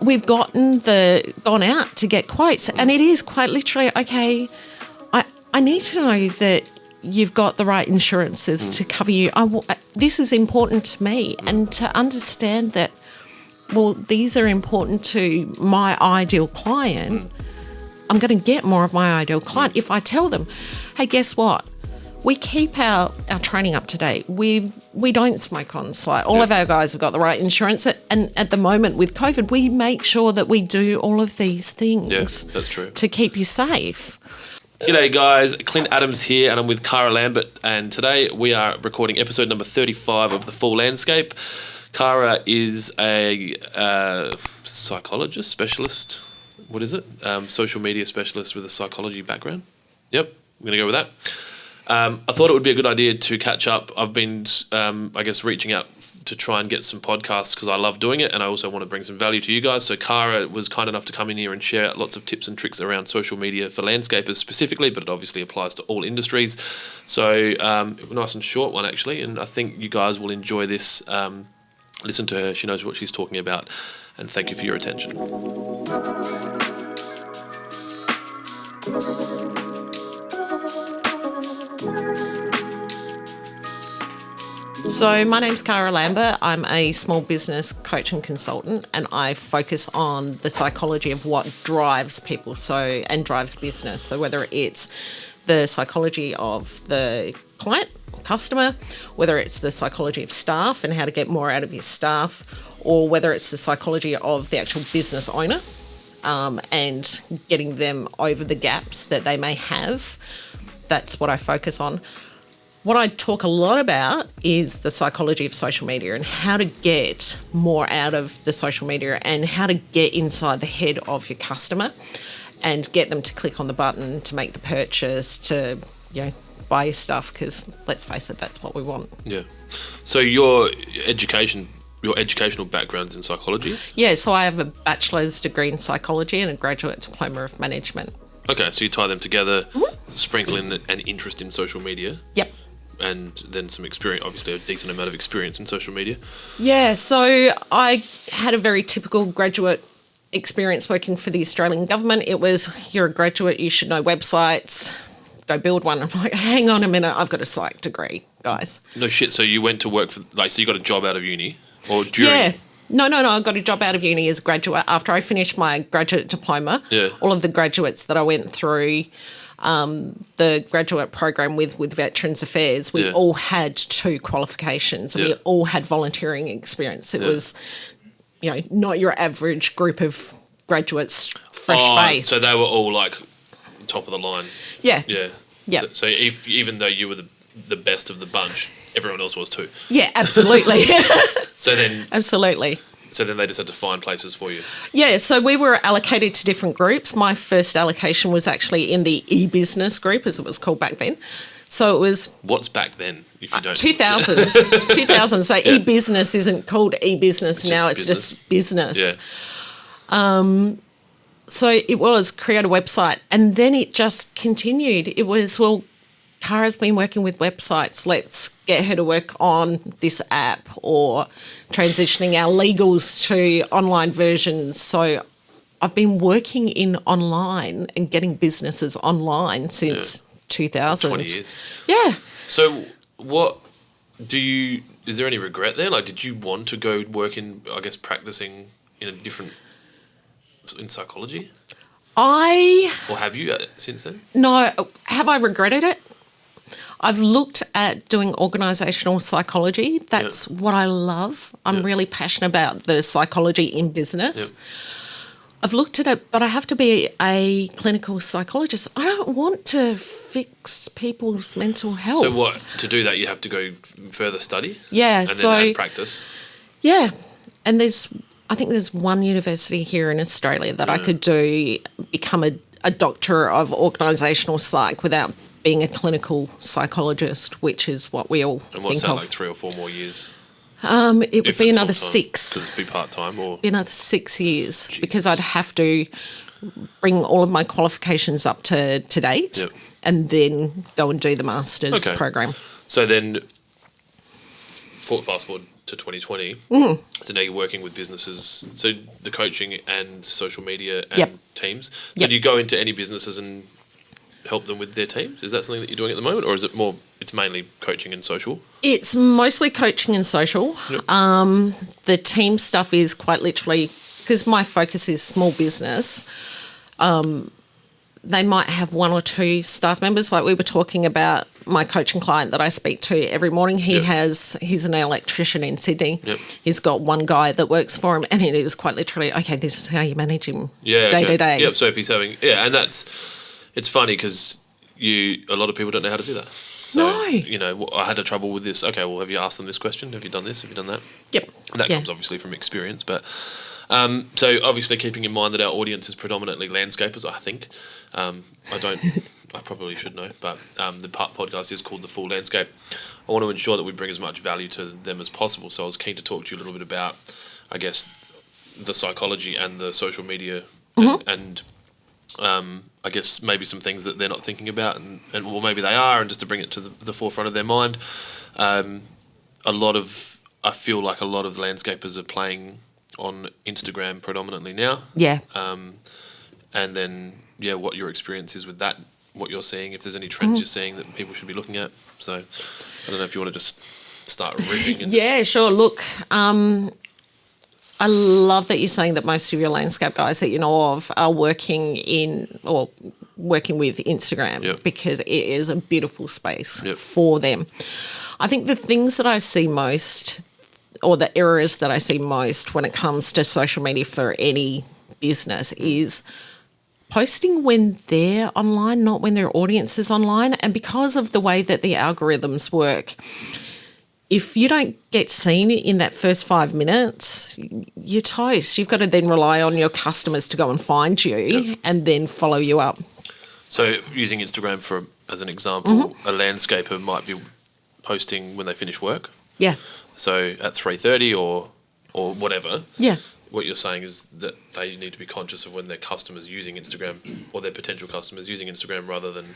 we've gone out to get quotes, and it is quite literally, okay, I need to know that you've got the right insurances to cover you. This is important to me, and to understand that, well, these are important to my ideal client. I'm going to get more of my ideal client if I tell them, hey, guess what? We keep our training up to date. We don't smoke on site. All of our guys have got the right insurance. And at the moment with COVID, we make sure that we do all of these things. Yeah, that's true. To keep you safe. G'day guys, Clint Adams here, and I'm with Cara Lambert, and today we are recording episode number 35 of The Full Landscape. Cara is a psychologist, specialist, what is it? Social media specialist with a psychology background. Yep, I'm going to go with that. I thought it would be a good idea to catch up. I've been, reaching out to try and get some podcasts because I love doing it, and I also want to bring some value to you guys. So Cara was kind enough to come in here and share lots of tips and tricks around social media for landscapers specifically, but it obviously applies to all industries. So nice and short one, actually, and I think you guys will enjoy this. Listen to her. She knows what she's talking about, and thank you for your attention. So my name's Cara Lambert. I'm a small business coach and consultant, and I focus on the psychology of what drives people and drives business. So whether it's the psychology of the client or customer, whether it's the psychology of staff and how to get more out of your staff, or whether it's the psychology of the actual business owner and getting them over the gaps that they may have, that's what I focus on. What I talk a lot about is the psychology of social media and how to get more out of the social media and how to get inside the head of your customer and get them to click on the button to make the purchase, to buy your stuff, because let's face it, that's what we want. Yeah. So your educational background's in psychology? Yeah, so I have a bachelor's degree in psychology and a graduate diploma of management. Okay, so you tie them together, sprinkle in an interest in social media. Yep. And then some experience, obviously a decent amount of experience in social media. Yeah, so I had a very typical graduate experience working for the Australian government. It was, you're a graduate, you should know websites, go build one. I'm like, hang on a minute, I've got a psych degree, guys. No shit, so you went to work for, so you got a job out of uni? Or during? Yeah. No, I got a job out of uni as a graduate. After I finished my graduate diploma, all of the graduates that I went through the graduate program with Veterans Affairs, we all had 2 qualifications and we all had volunteering experience. It was, not your average group of graduates fresh-faced. So they were all like top of the line. Yeah. Yeah. Yeah. So even though you were the best of the bunch, everyone else was too. Yeah, absolutely. Absolutely. So then they just had to find places for you. Yeah, so we were allocated to different groups. My first allocation was actually in the e-business group, as it was called back then. So it was... What's back then, if you don't... 2000. 2000. So e-business isn't called e-business now, it's just business. Yeah. So it was create a website, and then it just continued. It was, well, Cara's been working with websites. Let's get her to work on this app, or transitioning our legals to online versions. So I've been working in online and getting businesses online since 2000. 20 years. Yeah. So is there any regret there? Like, did you want to go work in, practicing in psychology? Or have you since then? No. Have I regretted it? I've looked at doing organisational psychology. That's what I love. I'm really passionate about the psychology in business. I've looked at it, but I have to be a clinical psychologist. I don't want to fix people's mental health. So to do that, you have to go further study? Yeah. And then add practice? Yeah. And I think there's one university here in Australia that I could become a doctor of organisational psych without being a clinical psychologist, which is what we all think of. And what's that, like 3 or 4 more years? It would be another 6. Because it'd be part-time? Or? Be another 6 years. Jesus. Because I'd have to bring all of my qualifications up to date and then go and do the master's program. So then, fast forward to 2020. So now you're working with businesses. So the coaching and social media and teams. So do you go into any businesses and help them with their teams? Is that something that you're doing at the moment, or is it more? It's mainly coaching and social. It's mostly coaching and social. Yep. The team stuff is quite literally, because my focus is small business. They might have one or two staff members, like we were talking about my coaching client that I speak to every morning. He's an electrician in Sydney. Yep. He's got one guy that works for him, and it is quite literally, okay, this is how you manage him day to day. Yep. So if he's having, and it's funny because a lot of people don't know how to do that. So, no. I had a trouble with this. Okay, well, have you asked them this question? Have you done this? Have you done that? Yep. And that comes obviously from experience, but so obviously keeping in mind that our audience is predominantly landscapers, I think. I probably should know, but the podcast is called The Full Landscape. I want to ensure that we bring as much value to them as possible. So I was keen to talk to you a little bit about, I guess, the psychology and the social media and I guess maybe some things that they're not thinking about and well, maybe they are, and just to bring it to the forefront of their mind. I feel like a lot of landscapers are playing on Instagram predominantly now. Yeah. And then, what your experience is with that, what you're seeing, if there's any trends you're seeing that people should be looking at. So I don't know if you want to just start riffing. And sure. Look, I love that you're saying that most of your landscape guys that you know of are working with Instagram because it is a beautiful space for them. I think the things that I see most, or the errors that I see most when it comes to social media for any business, is posting when they're online, not when their audience is online. And because of the way that the algorithms work, if you don't get seen in that first 5 minutes, you're toast. You've got to then rely on your customers to go and find you and then follow you up. So using Instagram as an example, a landscaper might be posting when they finish work. Yeah. So at 3:30 or whatever. Yeah. What you're saying is that they need to be conscious of when their customers using Instagram or their potential customers using Instagram rather than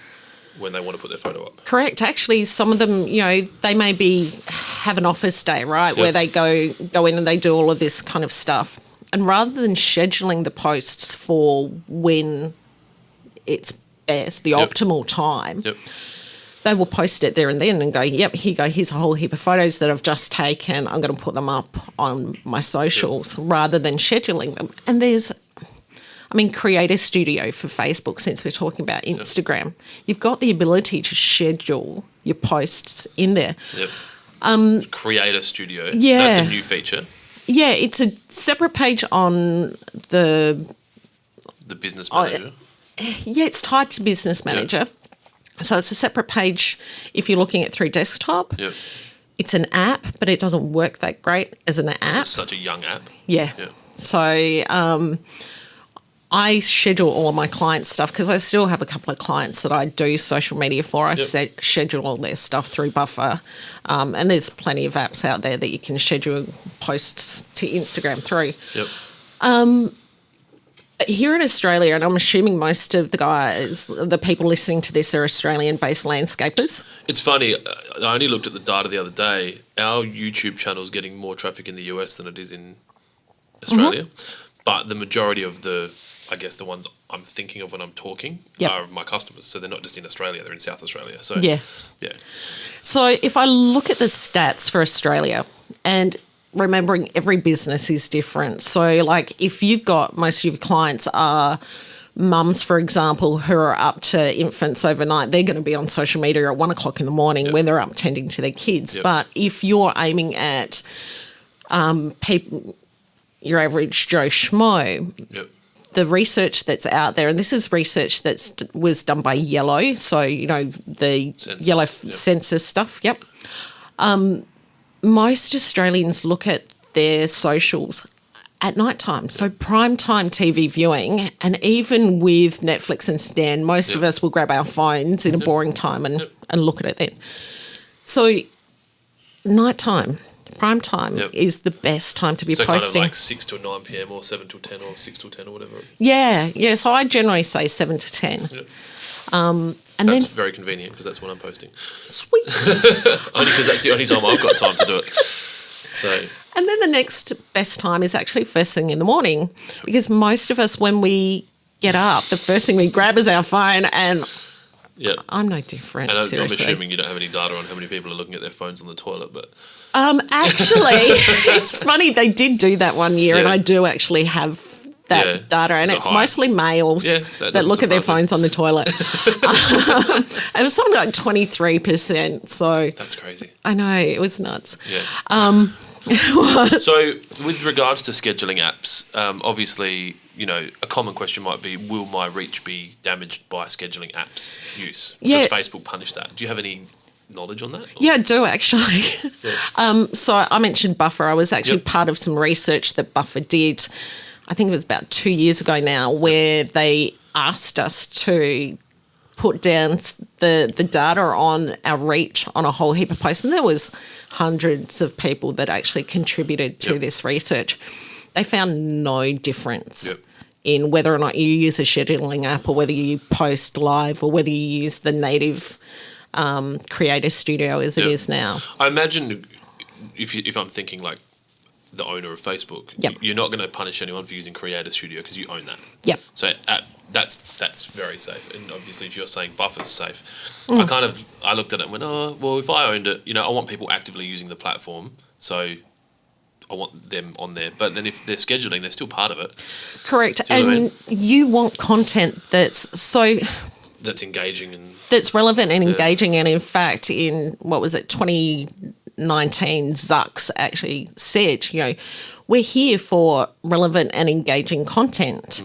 when they want to put their photo up. Correct. Actually, some of them, they maybe have an office day, right, where they go in and they do all of this kind of stuff. And rather than scheduling the posts for when it's best, the optimal time, they will post it there and then and go, here you go, here's a whole heap of photos that I've just taken. I'm going to put them up on my socials rather than scheduling them. And there's, Creator Studio for Facebook, since we're talking about Instagram. You've got the ability to schedule your posts in there. Creator Studio. Yeah. That's a new feature. Yeah, it's a separate page on the Business Manager. It's tied to Business Manager. So it's a separate page if you're looking at through desktop. It's an app, but it doesn't work that great as an app. It's such a young app. Yeah. So I schedule all of my clients' stuff because I still have a couple of clients that I do social media for. I schedule all their stuff through Buffer. And there's plenty of apps out there that you can schedule posts to Instagram through. Here in Australia, and I'm assuming most of the people listening to this are Australian-based landscapers. It's funny. I only looked at the data the other day. Our YouTube channel is getting more traffic in the US than it is in Australia. But the majority of the ones I'm thinking of when I'm talking are my customers. So they're not just in Australia, they're in South Australia. So So if I look at the stats for Australia, and remembering every business is different. So like if you've got most of your clients are mums, for example, who are up to infants overnight, they're going to be on social media at 1 o'clock in the morning when they're up tending to their kids. But if you're aiming at people, your average Joe Schmo, the research that's out there, and this is research that was done by Yellow, so, the census, Yellow census stuff, most Australians look at their socials at night time. So primetime TV viewing, and even with Netflix and Stan, most of us will grab our phones in a boring time and look at it then. So nighttime, prime time is the best time to be posting. So kind of like 6 till 9 p.m. or 7 till 10 or 6 till 10 or whatever. Yeah. So I generally say 7 to 10. And that's very convenient because that's when I'm posting. Sweet. Only because that's the only time I've got time to do it. So, and then the next best time is actually first thing in the morning, because most of us, when we get up, the first thing we grab is our phone, and I'm no different. And I'm seriously. assuming you don't have any data on how many people are looking at their phones on the toilet, but actually, it's funny, they did do that one year, and I do actually have that data, and it's mostly males that look at their phones on the toilet. It was something like 23%. So that's crazy. I know, it was nuts. Yeah. So, with regards to scheduling apps, obviously, a common question might be, will my reach be damaged by scheduling apps use? Does Facebook punish that? Do you have any knowledge on that? Or? Yeah, I do actually. So I mentioned Buffer. I was actually part of some research that Buffer did, I think it was about 2 years ago now, where they asked us to put down the data on our reach on a whole heap of posts, and there was hundreds of people that actually contributed to this research. They found no difference in whether or not you use a scheduling app, or whether you post live, or whether you use the native Creator Studio as it is now. I imagine if I'm thinking like the owner of Facebook, you're not going to punish anyone for using Creator Studio because you own that. Yep. So that's very safe. And obviously, if you're saying Buffer's safe, I looked at it and went, oh, well, if I owned it, I want people actively using the platform, so I want them on there. But then if they're scheduling, they're still part of it. Correct. And you want content that's engaging and that's relevant and engaging. And in fact, in 2019, Zucks actually said, we're here for relevant and engaging content.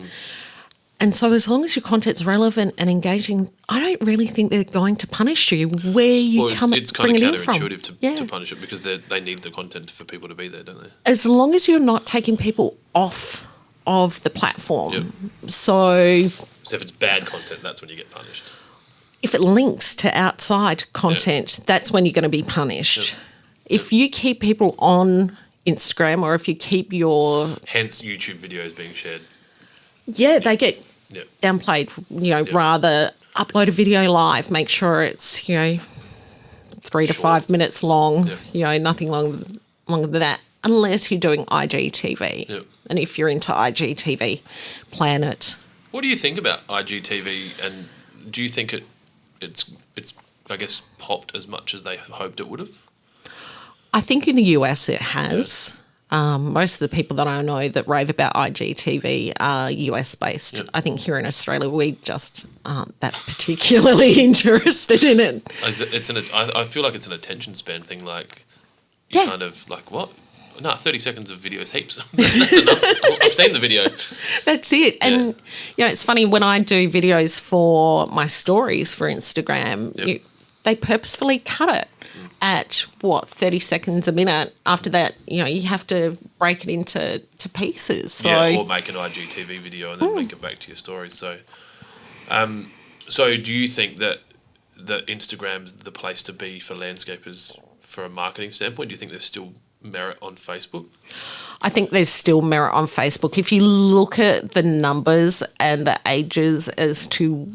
And so as long as your content's relevant and engaging, I don't really think they're going to punish you where you it's kind of counterintuitive to punish it, because they need the content for people to be there, don't they? As long as you're not taking people off of the platform. Yep. So if it's bad content, that's when you get punished. If it links to outside content, that's when you're going to be punished. Yep. If you keep people on Instagram, or if you keep hence YouTube videos being shared. Yeah, they get downplayed, rather upload a video live, make sure it's, 3 to 5 minutes long, nothing longer than that, unless you're doing IGTV. Yep. And if you're into IGTV, plan it. What do you think about IGTV, and do you think it's I guess, popped as much as they hoped it would have? I think in the US it has. Yeah. Most of the people that I know that rave about IGTV are US-based. Yep. I think here in Australia we just aren't that particularly interested in it. I feel like it's an attention span thing. Like, you kind of like, what? No, 30 seconds of video is heaps. That's enough. I've seen the video. That's it. Yeah. And, it's funny, when I do videos for my stories for Instagram, they purposefully cut it at, 30 seconds a minute. After that, you have to break it into pieces. So, or make an IGTV video and then link it back to your stories. So, so do you think that Instagram's the place to be for landscapers for a marketing standpoint? Do you think there's still merit on Facebook? I think there's still merit on Facebook. If you look at the numbers and the ages as to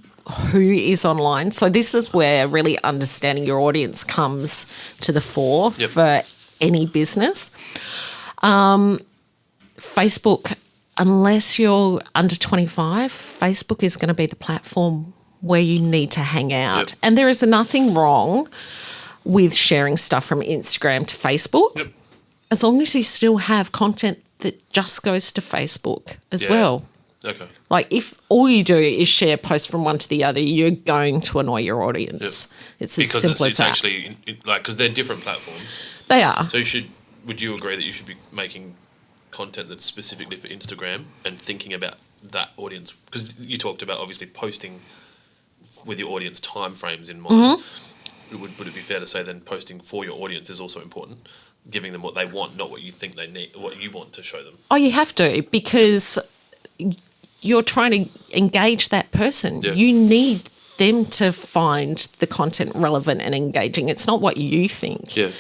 who is online, so this is where really understanding your audience comes to the fore for any business. Facebook, unless you're under 25, Facebook is going to be the platform where you need to hang out. Yep. And there is nothing wrong with sharing stuff from Instagram to Facebook, as long as you still have content that just goes to Facebook as well. Okay. Like, if all you do is share posts from one to the other, you're going to annoy your audience. Yep. It's as simple as that. Actually, because they're different platforms. They are. So would you agree that you should be making content that's specifically for Instagram and thinking about that audience? Because you talked about obviously posting with your audience timeframes in mind. Mm-hmm. Would it be fair to say then posting for your audience is also important? Giving them what they want, not what you think they need, what you want to show them. Oh, you have to, because you're trying to engage that person. Yeah. You need them to find the content relevant and engaging. It's not what you think. Yeah.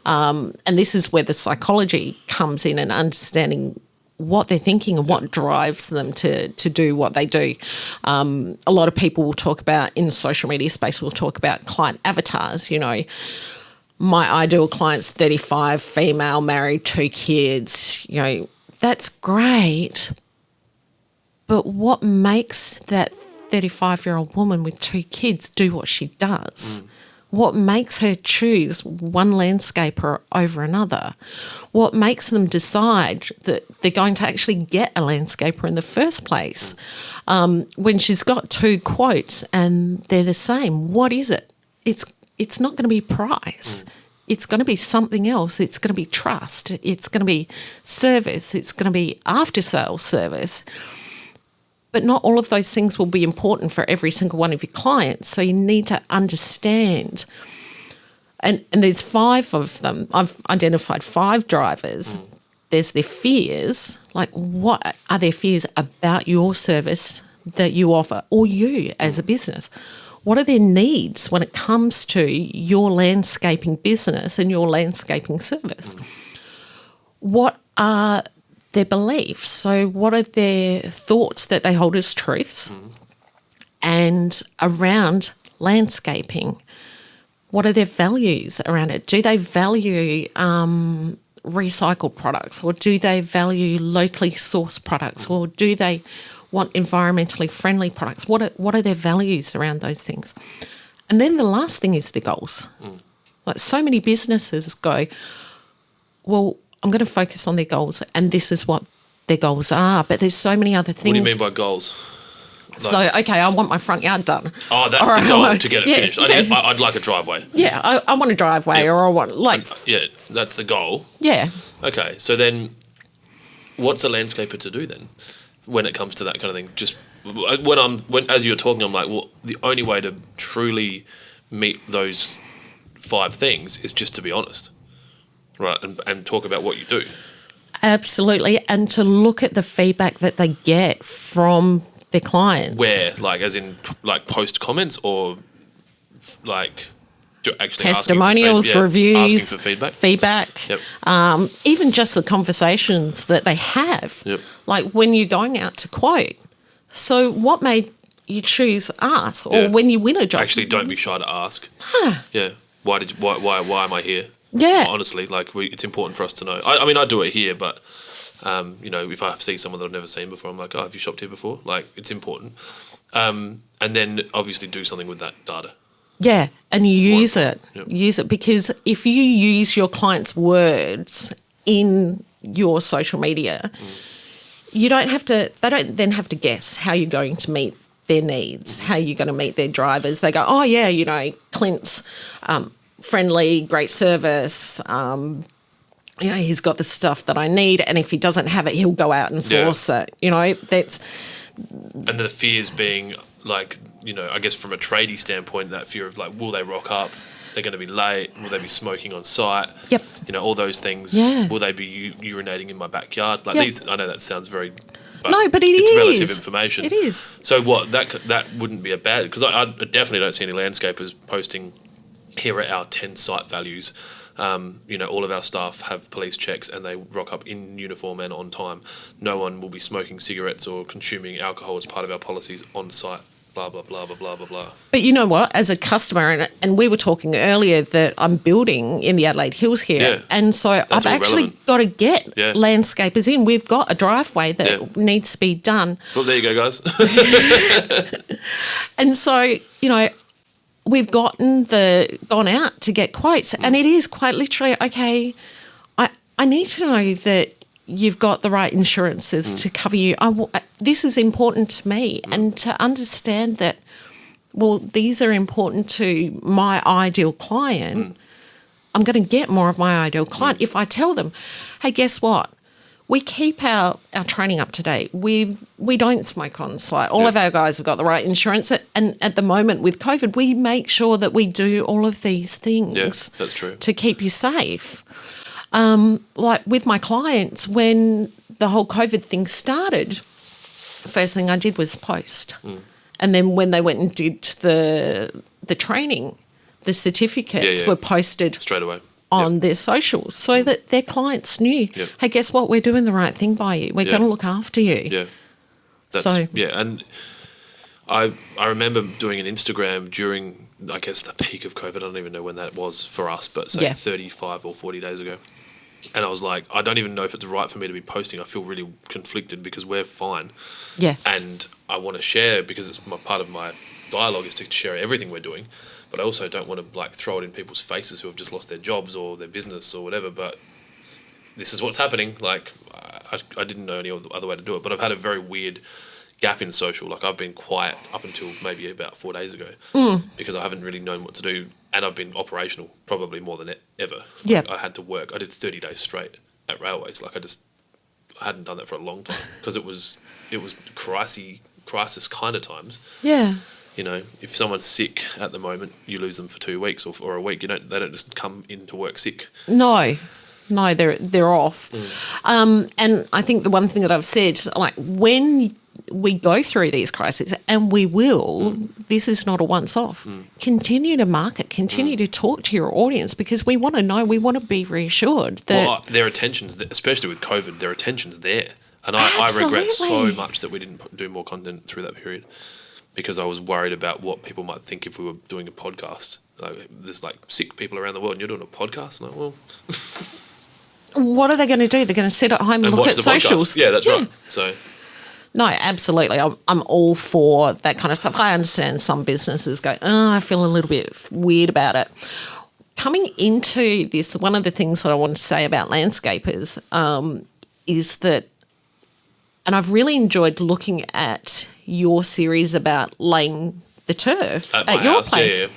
And this is where the psychology comes in, and understanding what they're thinking and what drives them to do what they do. A lot of people will talk about, in the social media space, will talk about client avatars, my ideal client's 35, female, married, 2 kids, that's great. But what makes that 35-year-old woman with 2 kids do what she does? What makes her choose one landscaper over another? What makes them decide that they're going to actually get a landscaper in the first place? When she's got 2 quotes and they're the same, what is it? It's not going to be price. It's going to be something else. It's going to be trust. It's going to be service. It's going to be after-sales service. But not all of those things will be important for every single one of your clients. So you need to understand. And there's 5 of them. I've identified 5 drivers. There's their fears. Like, what are their fears about your service that you offer, or you as a business? What are their needs when it comes to your landscaping business and your landscaping service? What are their beliefs? So what are their thoughts that they hold as truths? And around landscaping, what are their values around it? Do they value recycled products, or do they value locally sourced products, or do they want environmentally friendly products? What are their values around those things? And then the last thing is the goals. Like, so many businesses go, well, I'm going to focus on their goals, and this is what their goals are. But there's so many other things. What do you mean by goals? So, okay, I want my front yard done. Oh, that's the goal, to get it finished. I'd like a driveway. Yeah, I want a driveway, or I want, yeah, that's the goal. Yeah. Okay, so then what's a landscaper to do then when it comes to that kind of thing? Just as you're talking, I'm like, well, the only way to truly meet those 5 things is just to be honest. Right, and talk about what you do. Absolutely, and to look at the feedback that they get from their clients. Where, like, as in, like, post comments, or like actually testimonials, reviews, asking for feedback. Yep. Even just the conversations that they have. Yep. Like, when you're going out to quote. So, what made you choose us, or when you win a job? Actually, don't be shy to ask. Yeah. Why am I here? Yeah. Honestly, like, it's important for us to know. I mean, I do it here, but, if I see someone that I've never seen before, I'm like, oh, have you shopped here before? Like, it's important. And then obviously do something with that data. Yeah, and use it. Yep. Use it, because if you use your clients' words in your social media, they don't then have to guess how you're going to meet their needs, how you're going to meet their drivers. They go, oh, yeah, Clint's friendly, great service, he's got the stuff that I need, and if he doesn't have it, he'll go out and source it. That's... And the fears being, like, I guess from a tradie standpoint, that fear of, like, will they rock up? They're going to be late. Will they be smoking on site? Yep. All those things. Yeah. Will they be urinating in my backyard? Like, these, I know that sounds very... But it's relative information. It is. So what, that wouldn't be a bad... Because I definitely don't see any landscapers posting, here are our 10 site values. All of our staff have police checks and they rock up in uniform and on time. No one will be smoking cigarettes or consuming alcohol as part of our policies on site. Blah, blah, blah, blah, blah, blah, blah. But you know what? As a customer, and we were talking earlier that I'm building in the Adelaide Hills here, and so I've actually got to get landscapers in. We've got a driveway that needs to be done. Well, there you go, guys. And so, we've gone out to get quotes, and it is quite literally, okay, I need to know that you've got the right insurances to cover you. This is important to me, and to understand that, well, these are important to my ideal client. I'm going to get more of my ideal client if I tell them, hey, guess what? We keep our training up to date. We don't smoke on site. All of our guys have got the right insurance. And at the moment with COVID, we make sure that we do all of these things. Yeah, that's true. To keep you safe. Like with my clients, when the whole COVID thing started, first thing I did was post. And then when they went and did the training, the certificates were posted straight away on their socials, so that their clients knew, hey, guess what? We're doing the right thing by you. We're going to look after you. Yeah. And I remember doing an Instagram during, I guess, the peak of COVID. I don't even know when that was for us, but say 35 or 40 days ago. And I was like, I don't even know if it's right for me to be posting. I feel really conflicted because we're fine. Yeah. And I want to share because it's part of my dialogue is to share everything we're doing. But I also don't want to like throw it in people's faces who have just lost their jobs or their business or whatever. But this is what's happening. Like, I didn't know any other way to do it. But I've had a very weird gap in social. Like, I've been quiet up until maybe about 4 days ago because I haven't really known what to do. And I've been operational probably more than ever. Yeah. Like, I had to work. I did 30 days straight at railways. Like, I hadn't done that for a long time because it was crisis kind of times. Yeah. You know, if someone's sick at the moment, you lose them for 2 weeks or a week. They don't just come into work sick. No, they're off. And I think the one thing that I've said, like when we go through these crises, and we will, this is not a once-off. Continue to market, continue to talk to your audience because we want to know, we want to be reassured that... their attention's, especially with COVID, their attention's there. And I regret so much that we didn't do more content through that period because I was worried about what people might think if we were doing a podcast. Like, there's like sick people around the world and you're doing a podcast? Like, well... What are they going to do? They're going to sit at home and look at socials. Podcast. Yeah, that's right. So... No, absolutely. I'm all for that kind of stuff. I understand some businesses go, I feel a little bit weird about it. Coming into this, one of the things that I want to say about landscapers is that, and I've really enjoyed looking at your series about laying the turf at your place. Yeah.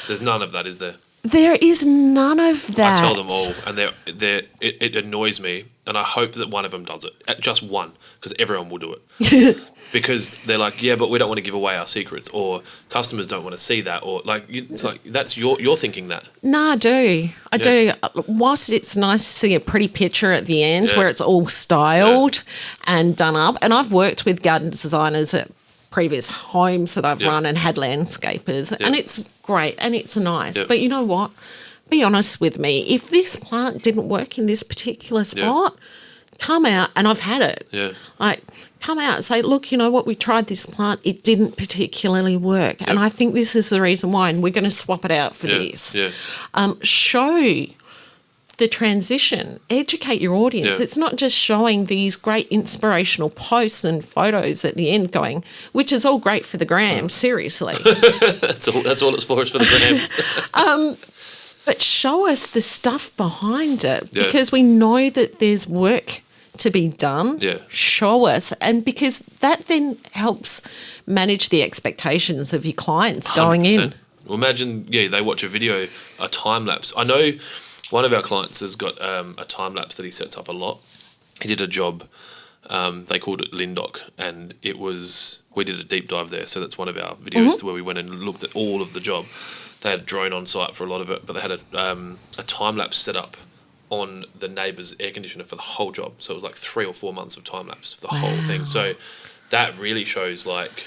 There's none of that, is there? There is none of that. I tell them all, and it annoys me, and I hope that one of them does it. Just one, because everyone will do it. Because they're like, yeah, but we don't want to give away our secrets, or customers don't want to see that, or like it's like that's you're thinking that. No, I do. I do. Whilst it's nice to see a pretty picture at the end where it's all styled and done up, and I've worked with garden designers at previous homes that I've run and had landscapers, and it's great and it's nice. But you know what? Be honest with me. If this plant didn't work in this particular spot, come out, and I've had it. Yeah. Like, come out and say, look, you know what? We tried this plant. It didn't particularly work. And I think this is the reason why, and we're going to swap it out for this. Yeah. Show the transition, educate your audience. It's not just showing these great inspirational posts and photos at the end going, which is all great for the gram, seriously. That's all it's for, is for the gram. But show us the stuff behind it because we know that there's work to be done. Yeah. Show us. And because that then helps manage the expectations of your clients 100%. Going in. Well, imagine, they watch a video, a time lapse. I know one of our clients has got a time lapse that he sets up a lot. He did a job, they called it Lindock, and we did a deep dive there. So that's one of our videos where we went and looked at all of the job. They had a drone on site for a lot of it, but they had a time lapse set up on the neighbour's air conditioner for the whole job. So it was like 3 or 4 months of time lapse for the whole thing. So that really shows like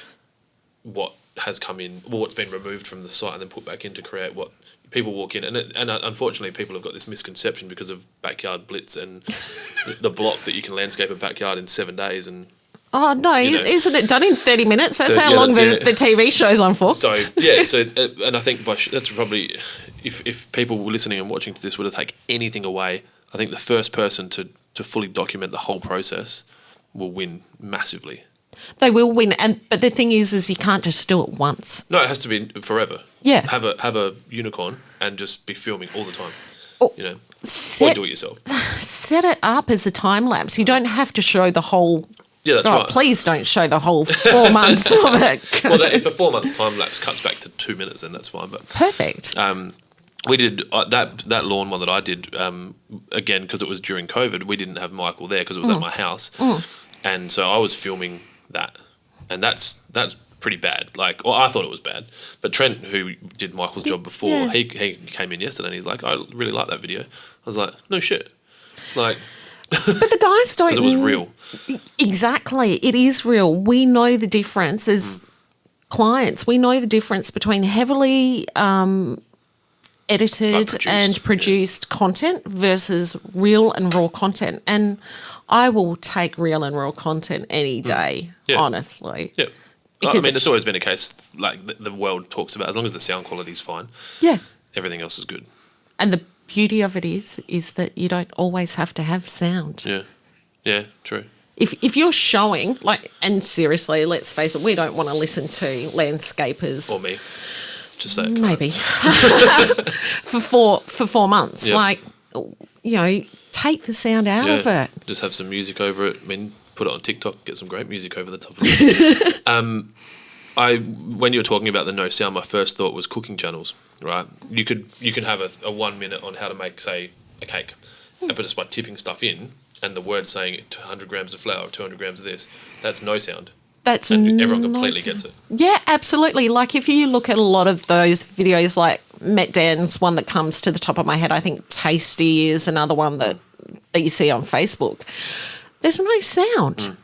what has come in, what's been removed from the site and then put back in to create what people walk in. And unfortunately, people have got this misconception because of Backyard Blitz and the block that you can landscape a backyard in 7 days. And oh, no, isn't it done in 30 minutes? That's how long the TV show's on for. So, and I think that's probably, if people were listening and watching to this were to take anything away, I think the first person to fully document the whole process will win massively. They will win, but the thing is you can't just do it once. No, it has to be forever. Yeah. Have a unicorn and just be filming all the time. Or do it yourself. Set it up as a time lapse. You don't have to show the whole... Yeah, that's right. Please don't show the whole 4 months of it. Well, if a 4 months time lapse cuts back to 2 minutes, then that's fine. But perfect. We did that lawn one that I did, again, because it was during COVID, we didn't have Michael there because it was at my house. And so I was filming that, and that's pretty bad. Like, well, I thought it was bad, but Trent, who did Michael's job before, he came in yesterday and he's like, I really like that video. I was like, no shit, like. But the guys don't. Because it was real. Exactly, it is real. We know the difference as clients. We know the difference between heavily edited and produced content versus real and raw content, and I will take real and raw content any day, honestly. Yeah, Because I mean, it's always been a case, like the world talks about, as long as the sound quality is fine, yeah. everything else is good. And the beauty of it is that you don't always have to have sound. Yeah. Yeah, true. If you're showing, like, and seriously, let's face it, we don't want to listen to landscapers. Or me. Just say it. Maybe. for 4 months. Yep. Like, you know, take the sound out of it. Just have some music over it. I mean, put it on TikTok, get some great music over the top of it. When you were talking about the no sound, my first thought was cooking channels, right? You could have a 1 minute on how to make, say, a cake, but just by tipping stuff in and the word saying 200 grams of flour, 200 grams of this, that's no sound. And everyone completely gets it. Yeah, absolutely. Like if you look at a lot of those videos, like Matt Dan's one that comes to the top of my head, I think Tasty is another one that you see on Facebook. There's no sound.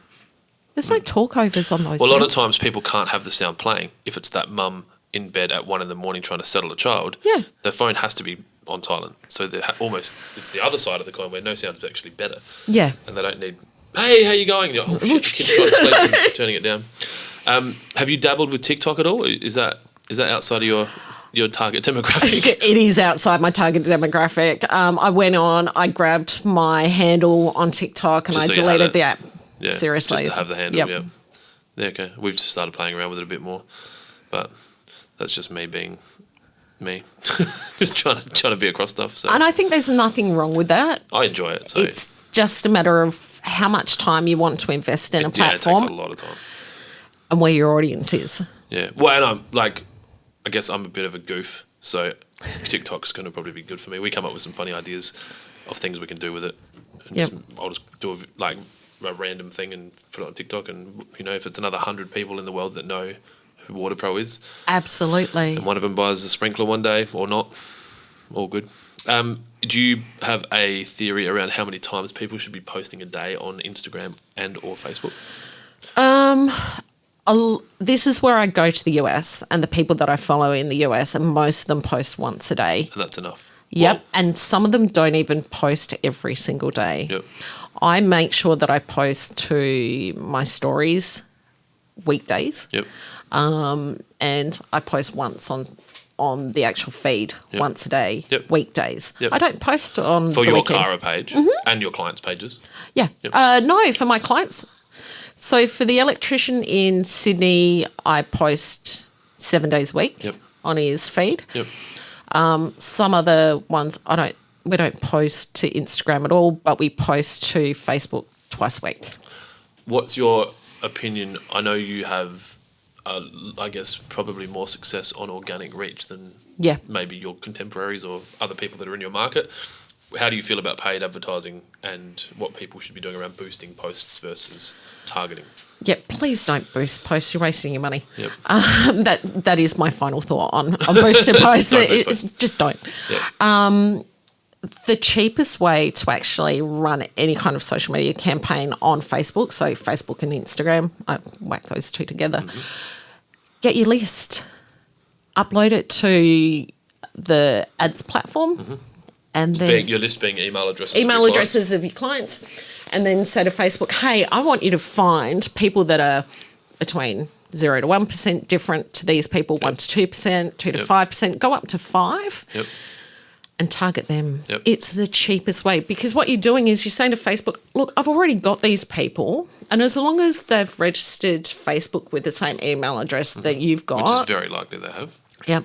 There's no talkovers on those. Well, a lot of times people can't have the sound playing. If it's that mum in bed at 1 a.m. trying to settle a child, the phone has to be on silent. So it's the other side of the coin where no sound's actually better. Yeah. And they don't need, hey, how you going? You're, oh shit, the kid's trying to sleep and turning it down. Have you dabbled with TikTok at all? Is that outside of your target demographic? It is outside my target demographic. I went on, I grabbed my handle on TikTok and I deleted the app. Yeah, seriously. Just to have the handle, yep. Yeah, okay. We've just started playing around with it a bit more. But that's just me being me. Just trying to be across stuff. So. And I think there's nothing wrong with that. I enjoy it. So. It's just a matter of how much time you want to invest in a platform. Yeah, it takes a lot of time. And where your audience is. Yeah. Well, and I guess I'm a bit of a goof, so TikTok's going to probably be good for me. We come up with some funny ideas of things we can do with it. And I'll just do a random thing and put it on TikTok, and if it's another 100 people in the world that know who Waterpro is, absolutely, and one of them buys a sprinkler one day or not, all good. Do you have a theory around how many times people should be posting a day on Instagram and or Facebook? This is where I go to the US, and the people that I follow in the US, and most of them post once a day. And that's enough. Yep, Well, and some of them don't even post every single day. Yep. I make sure that I post to my stories weekdays. Yep. And I post once on the actual feed once a day, weekdays. Yep. I don't post on for the your weekend. Cara page and your clients' pages. Yeah. Yep. No, for my clients. So for the electrician in Sydney, I post 7 days a week on his feed. Yep. Some other ones we don't post to Instagram at all, but we post to Facebook twice a week. What's your opinion? I know you have, I guess, probably more success on organic reach than maybe your contemporaries or other people that are in your market. How do you feel about paid advertising and what people should be doing around boosting posts versus targeting? Yeah, please don't boost posts. You're wasting your money. Yep. That is my final thought on boosted posts. Don't boost posts. Just don't. Yep. The cheapest way to actually run any kind of social media campaign on Facebook, so Facebook and Instagram, I whack those two together, get your list, upload it to the ads platform, and then Your list being email addresses of your clients, and then say to Facebook, hey, I want you to find people that are between 0 to 1% different to these people, 1 to 2%, 2 to 5%, go up to 5%. And target them. Yep. It's the cheapest way, because what you're doing is you're saying to Facebook, look, I've already got these people, and as long as they've registered Facebook with the same email address that you've got, which is very likely they have. Yep,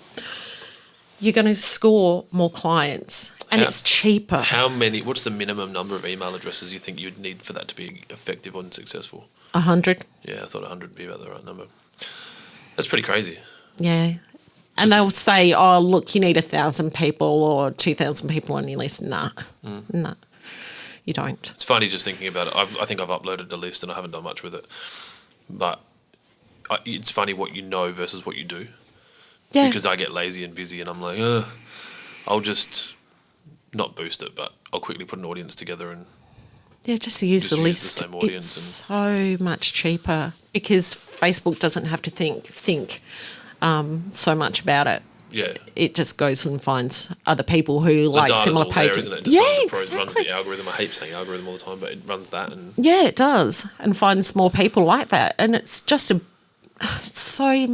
you're going to score more clients, and it's cheaper. What's the minimum number of email addresses you think you'd need for that to be effective and successful? 100. Yeah, I thought 100 would be about the right number. That's pretty crazy. Yeah. And they'll say, oh, look, you need 1,000 people or 2,000 people on your list. Nah, you don't. It's funny just thinking about it. I think I've uploaded a list and I haven't done much with it. But it's funny what you know versus what you do. Yeah. Because I get lazy and busy and I'm like, I'll just not boost it, but I'll quickly put an audience together and just use the list. The same audience. It's so much cheaper because Facebook doesn't have to think so much about it. Yeah. It just goes and finds other people who like similar pages. There, it runs the algorithm. I hate saying algorithm all the time, but it runs that. And yeah, it does. And finds more people like that. And it's just so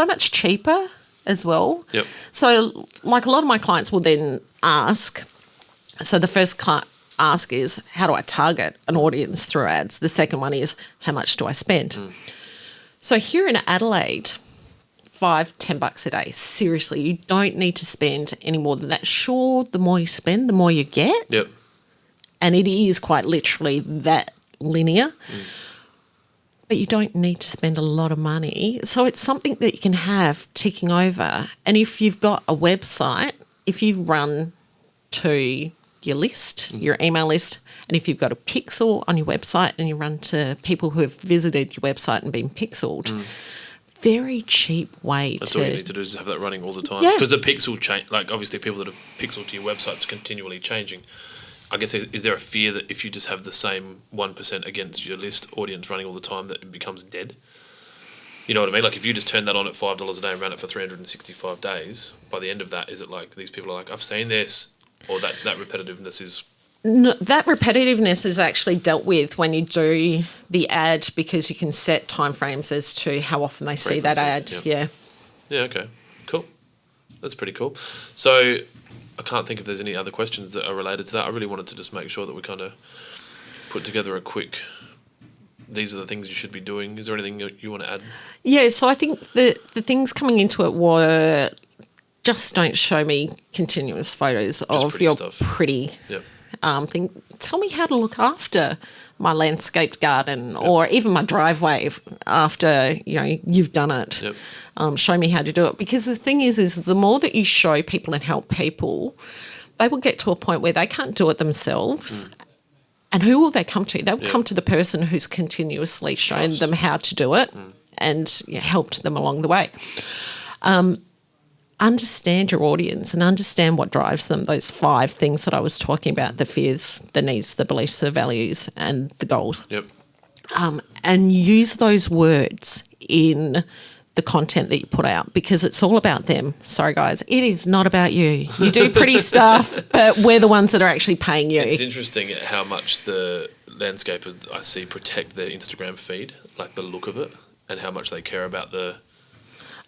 much cheaper as well. Yep. So, like, a lot of my clients will then ask. So the first ask is, how do I target an audience through ads? The second one is, how much do I spend? So here in Adelaide, $5-10 a day. Seriously, you don't need to spend any more than that. Sure, the more you spend, the more you get. Yep. And it is quite literally that linear. But you don't need to spend a lot of money. So it's something that you can have ticking over. And if you've got a website, if you run to your list, your email list, and if you've got a pixel on your website and you run to people who have visited your website and been pixeled, very cheap way That's all you need to do is have that running all the time. Yeah. Because the pixel change, like obviously people that are pixeled to your website's continually changing. I guess is there a fear that if you just have the same 1% against your list audience running all the time that it becomes dead? You know what I mean? Like if you just turn that on at $5 a day and ran it for 365 days, by the end of that, is it like these people are like, I've seen this, or that repetitiveness is... No, that repetitiveness is actually dealt with when you do the ad, because you can set timeframes as to how often they see that ad. Yeah. Yeah, okay. Cool. That's pretty cool. So I can't think if there's any other questions that are related to that. I really wanted to just make sure that we kind of put together a quick, these are the things you should be doing. Is there anything you want to add? Yeah, so I think the things coming into it were, just don't show me continuous photos of your stuff. pretty Yep. thing. Tell me how to look after my landscaped garden or even my driveway after, you've done it. Yep. Show me how to do it. Because the thing is the more that you show people and help people, they will get to a point where they can't do it themselves. And who will they come to? They'll come to the person who's continuously shown them how to do it and helped them along the way. Understand your audience and understand what drives them, those 5 things that I was talking about, the fears, the needs, the beliefs, the values, and the goals. Yep. And use those words in the content that you put out, because it's all about them. Sorry, guys, it is not about you. You do pretty stuff, but we're the ones that are actually paying you. It's interesting how much the landscapers I see protect their Instagram feed, like the look of it, and how much they care about the...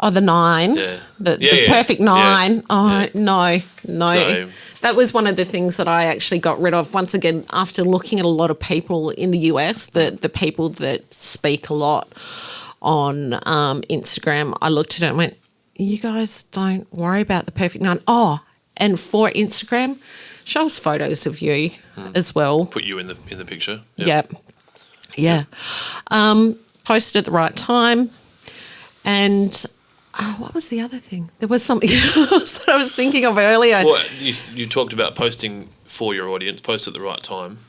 Oh, the 9, the perfect 9. Yeah. Oh, no. So, that was one of the things that I actually got rid of. Once again, after looking at a lot of people in the US, the people that speak a lot on Instagram, I looked at it and went, you guys don't worry about the perfect 9. Oh, and for Instagram, show us photos of you as well. Put you in the picture. Yep. Yeah. Post at the right time. And... what was the other thing? There was something else that I was thinking of earlier. Well, you talked about posting for your audience, post at the right time.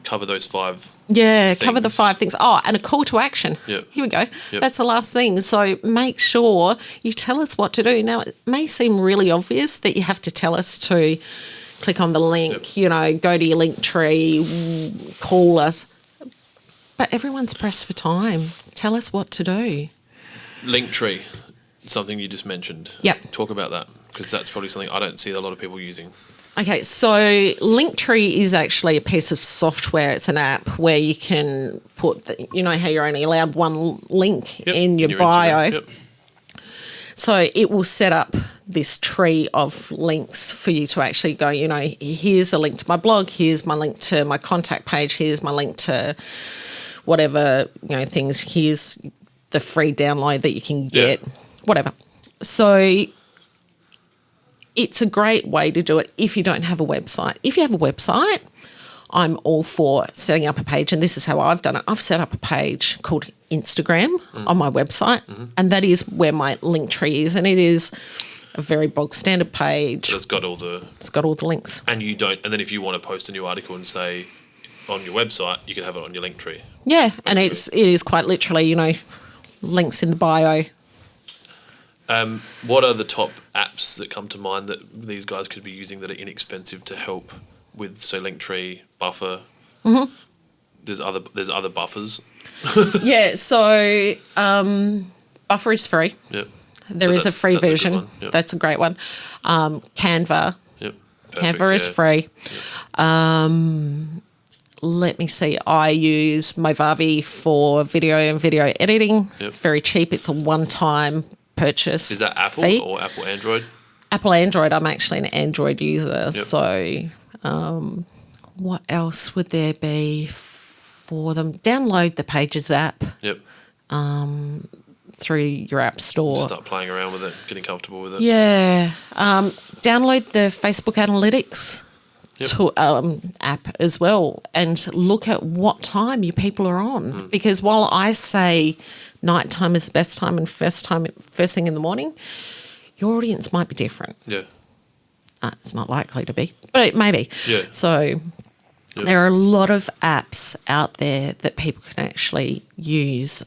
Cover those 5 things. Cover the 5 things. Oh, and a call to action. Yep. Here we go. Yep. That's the last thing. So make sure you tell us what to do. Now, it may seem really obvious that you have to tell us to click on the link, go to your link tree, call us. But everyone's pressed for time. Tell us what to do. Linktree, something you just mentioned. Yep. Talk about that, because that's probably something I don't see a lot of people using. Okay, so Linktree is actually a piece of software. It's an app where you can put, how you're only allowed one link in your bio. Yep. So it will set up this tree of links for you to actually go, here's a link to my blog, here's my link to my contact page, here's my link to whatever, things, here's the free download that you can get, whatever. So it's a great way to do it if you don't have a website. If you have a website, I'm all for setting up a page, and this is how I've done it. I've set up a page called Instagram on my website, and that is where my link tree is, and it is a very bog standard page. So it's got all the links. And then if you want to post a new article and say on your website, you can have it on your link tree. Yeah, and it is quite literally, links in the bio. What are the top apps that come to mind that these guys could be using that are inexpensive to help with, say, Linktree, Buffer? Mm-hmm. There's other buffers. Yeah, so Buffer is free. Yep. There is a free version. Yep. That's a great one. Canva. Yep. Canva is free. Yep. let me see, I use Movavi for video and video editing. Yep. It's very cheap. It's a one-time purchase. Is that Apple fee. or Apple Android? Apple Android. I'm actually an Android user. Yep. So what else would there be for them? Download the Pages app Yep. through your app store. Start playing around with it, getting comfortable with it. Yeah. Download the Facebook Analytics app as well, and look at what time your people are on. Because while I say nighttime is the best time and first thing in the morning, your audience might be different. Yeah. It's not likely to be, but it may be. Yeah. So there are a lot of apps out there that people can actually use.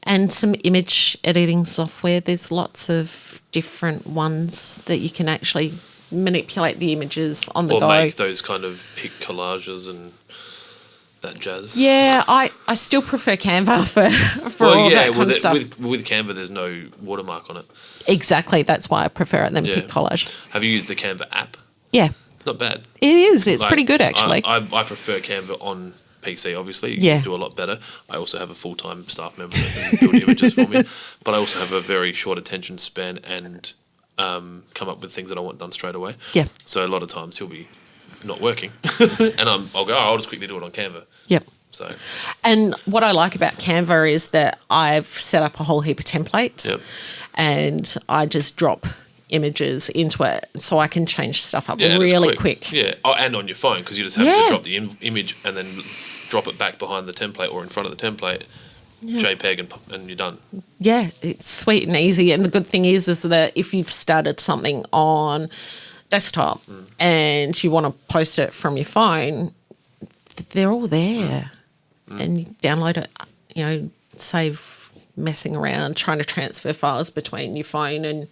And some image editing software. There's lots of different ones that you can actually manipulate the images on the go. Or make those kind of pic collages and that jazz. Yeah, I still prefer Canva for all that kind of stuff. With Canva, there's no watermark on it. Exactly. That's why I prefer it than pic collage. Have you used the Canva app? Yeah. It's not bad. It is. It's pretty good, actually. I prefer Canva on PC, obviously. You can do a lot better. I also have a full-time staff member that can build images for me. But I also have a very short attention span and come up with things that I want done straight away. Yeah. So a lot of times he'll be not working. And I'll go, I'll just quickly do it on Canva. Yep. So. And what I like about Canva is that I've set up a whole heap of templates and I just drop images into it so I can change stuff up really quick. Yeah, and on your phone, because you just have to drop the image and then drop it back behind the template or in front of the template, JPEG, and you're done. Yeah, it's sweet and easy. And the good thing is that if you've started something on desktop and you want to post it from your phone, they're all there. And you download it, save messing around, trying to transfer files between your phone and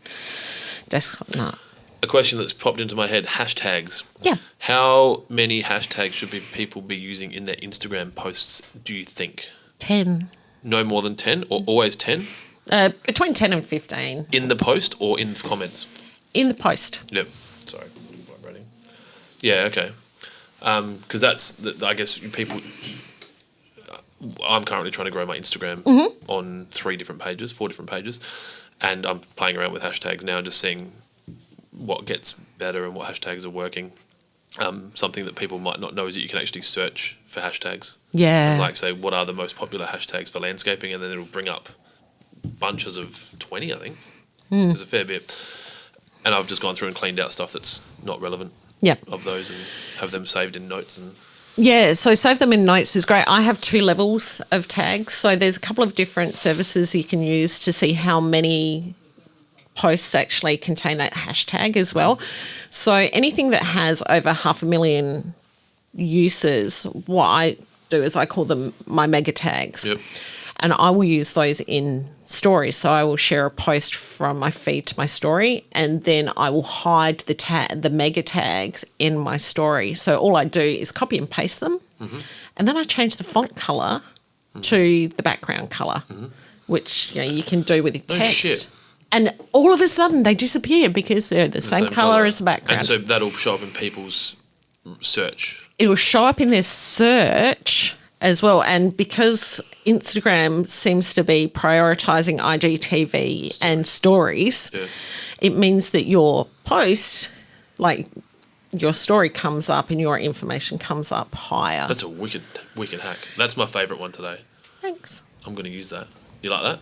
desktop. No. A question that's popped into my head, hashtags. Yeah. How many hashtags should people be using in their Instagram posts, do you think? 10. No more than 10 or always 10? Between 10 and 15. In the post or in comments? In the post. Yep. Sorry, vibrating. Yeah, okay. Because that's, I guess, people... I'm currently trying to grow my Instagram on 4 different pages, and I'm playing around with hashtags now, just seeing what gets better and what hashtags are working. Something that people might not know is that you can actually search for hashtags. Yeah. And like say, what are the most popular hashtags for landscaping, and then it'll bring up bunches of 20, I think. There's a fair bit. And I've just gone through and cleaned out stuff that's not relevant of those and have them saved in notes and... Yeah, so save them in notes is great. I have 2 levels of tags. So there's a couple of different services you can use to see how many posts actually contain that hashtag as well. So anything that has over 500,000 uses, what I do is I call them my mega tags. Yep. And I will use those in stories. So I will share a post from my feed to my story, and then I will hide the mega tags in my story. So all I do is copy and paste them, and then I change the font color to the background color, which you can do with your text. Oh, shit. And all of a sudden they disappear because they're the same color as the background. And so that'll show up in people's search. It will show up in their search as well. And because Instagram seems to be prioritising IGTV and stories, it means that your post, like your story, comes up and your information comes up higher. That's a wicked hack. That's my favourite one today. Thanks. I'm going to use that. You like that?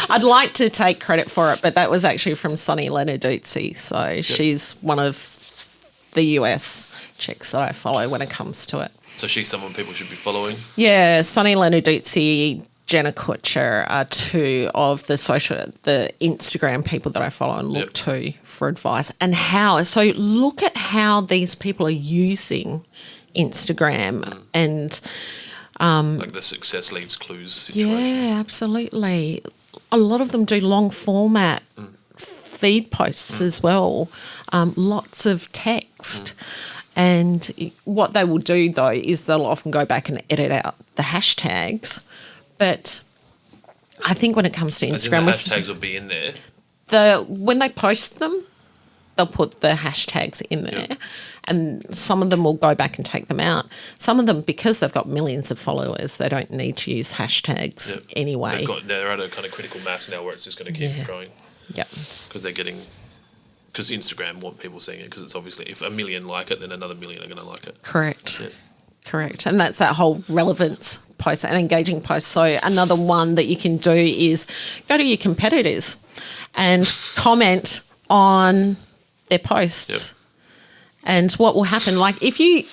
I'd like to take credit for it, but that was actually from Sunny Lenarduzzi. So she's one of the US chicks that I follow when it comes to it. So she's someone people should be following? Yeah, Sunny Lenarduzzi, Jenna Kutcher are 2 of the Instagram people that I follow and look to for advice. And so look at how these people are using Instagram and... like the success leaves clues situation. Yeah, absolutely. A lot of them do long format feed posts as well, lots of text. And what they will do, though, is they'll often go back and edit out the hashtags. But I think when it comes to Instagram... the hashtags will be in there? When they post them, they'll put the hashtags in there. And some of them will go back and take them out. Some of them, because they've got millions of followers, they don't need to use hashtags anyway. They're at a kind of critical mass now where it's just going to keep growing. Yep. Because Instagram want people seeing it, because it's obviously, if a million like it, then another million are going to like it. Correct. Yeah. Correct. And that's that whole relevance post and engaging post. So another one that you can do is go to your competitors and comment on their posts. Yep. And what will happen, like if you...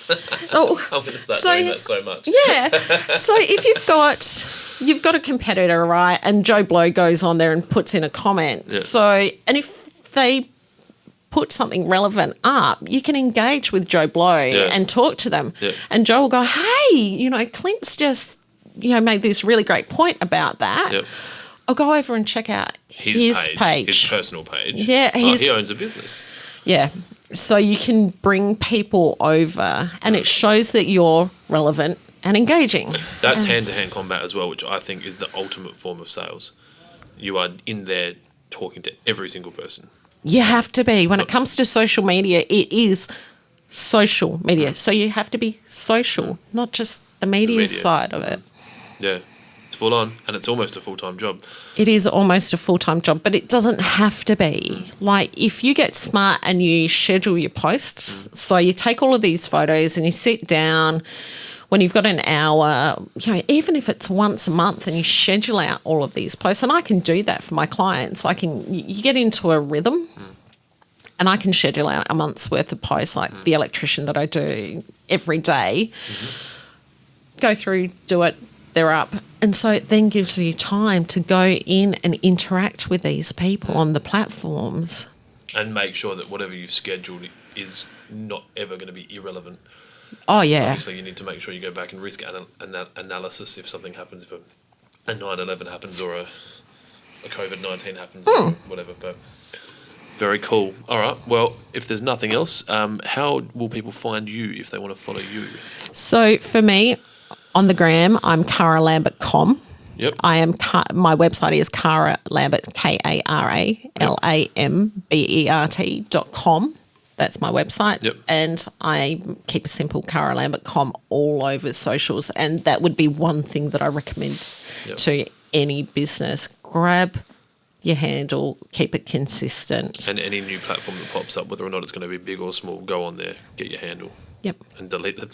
I'm going to start doing that so much. Yeah. So if you've got a competitor, right, and Joe Blow goes on there and puts in a comment. Yeah. So, and if they put something relevant up, you can engage with Joe Blow and talk to them. Yeah. And Joe will go, hey, Clint's just, made this really great point about that. Yep. I'll go over and check out his page. His personal page. Yeah. He owns a business. Yeah. So you can bring people over and it shows that you're relevant and engaging. That's hand-to-hand combat as well, which I think is the ultimate form of sales. You are in there talking to every single person. You have to be. When it comes to social media, it is social media. So you have to be social, not just the media side of it. Yeah. It's full on, and it's almost a full-time job. It is almost a full-time job, but it doesn't have to be. Like, if you get smart and you schedule your posts, so you take all of these photos and you sit down when you've got an hour, even if it's once a month, and you schedule out all of these posts, and I can do that for my clients. You get into a rhythm, and I can schedule out a month's worth of posts, like the electrician that I do every day. Go through, do it, they're up. And so it then gives you time to go in and interact with these people on the platforms. And make sure that whatever you've scheduled is not ever going to be irrelevant. Oh, yeah. Obviously, you need to make sure you go back and risk analysis if something happens, if a 9/11 happens or a COVID-19 happens or whatever. But very cool. All right. Well, if there's nothing else, how will people find you if they want to follow you? So for me, on the gram, I'm KaraLambert.com. Yep. My website is Kara Lambert, KaraLambert.com. That's my website. Yep. And I keep it simple, KaraLambert.com, all over socials. And that would be one thing that I recommend to any business. Grab your handle, keep it consistent. And any new platform that pops up, whether or not it's going to be big or small, go on there, get your handle. Yep. And delete the app.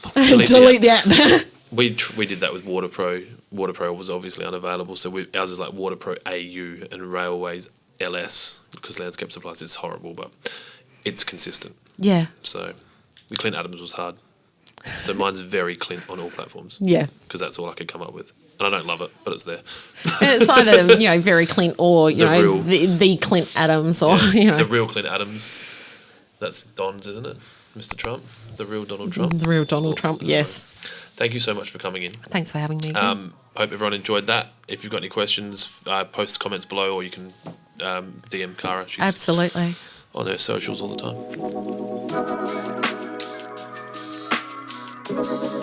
We did that with Waterpro. Waterpro was obviously unavailable, so ours is like Waterpro AU and Railways LS, because landscape supplies, it's horrible, but it's consistent. Yeah. So the Clint Adams was hard. So mine's very Clint on all platforms. Yeah. Because that's all I could come up with. And I don't love it, but it's there. It's either, very Clint or, the Clint Adams or, The real Clint Adams. That's Don's, isn't it? Mr. Trump? The real Donald Trump? The real Donald Trump, yes. Thank you so much for coming in. Thanks for having me. Hope everyone enjoyed that. If you've got any questions, post comments below, or you can DM Kara. She's absolutely on her socials all the time.